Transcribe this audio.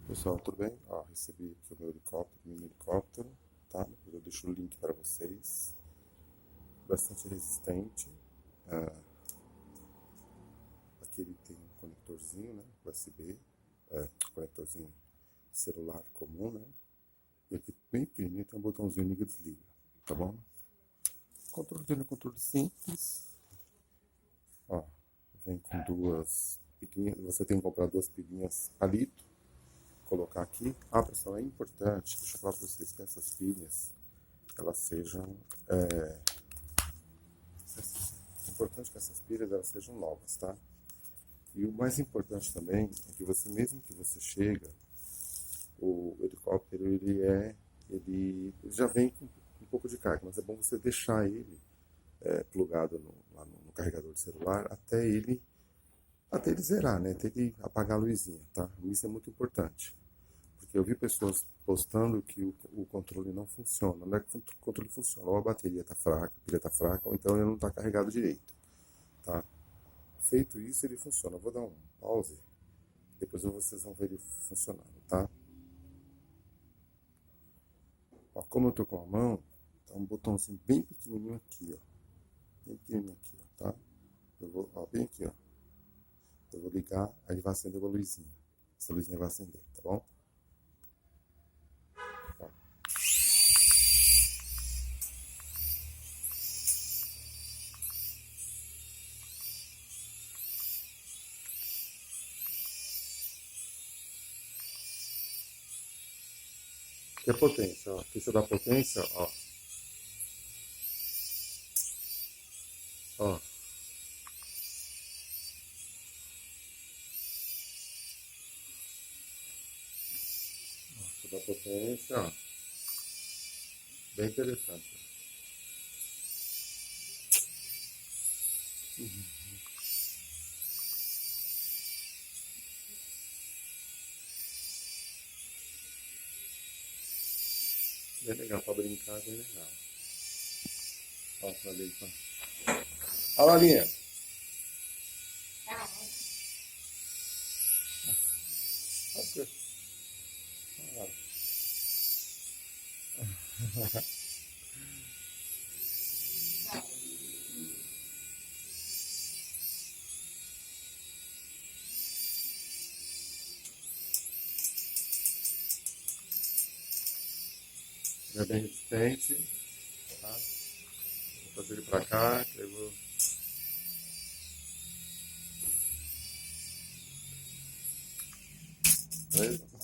Pessoal, tudo bem? Ó, recebi aqui o meu helicóptero, mini helicóptero, tá? Depois eu deixo o link para vocês. Bastante resistente. Ah, aqui ele tem um conectorzinho, né? USB, conectorzinho celular comum, né? E aqui bem pequenininho tem um botãozinho liga e desliga, tá bom? O controle dele é um controle simples. Ó, vem com duas pilhinhas. Você tem que comprar duas pilhinhas palito. Colocar aqui. Ah, pessoal, é importante, deixa eu falar para vocês que essas pilhas, elas sejam, é importante que essas pilhas elas sejam novas, tá? E o mais importante também é que você, mesmo que você chega, o helicóptero, ele já vem com um pouco de carga, mas é bom você deixar ele plugado lá no carregador de celular até ele zerar, né? Até ele apagar a luzinha, tá? Isso é muito importante. Porque eu vi pessoas postando que o controle não funciona. Não é que o controle funciona, ou a bateria está fraca, a pilha está fraca, ou então ele não está carregado direito, tá? Feito isso, ele funciona. Eu vou dar um pause, depois vocês vão ver ele funcionando, tá? Ó, como eu tô com a mão, tá um botãozinho bem pequenininho aqui, ó. Bem pequenininho aqui, ó, tá? Eu vou, ó, bem aqui, ó. Eu vou ligar, aí ele vai acender uma luzinha. Essa luzinha vai acender, tá bom? Ó. Aqui é potência, ó. Aqui você dá potência, ó. Ó. Você dá potência, ó. Bem interessante. Bem legal, pra brincar, bem legal. Ó, pra brincar. Ó, Lalinha. Ó, ele é bem resistente, tá? Vou trazer ele pra cá, que eu vou... Beleza?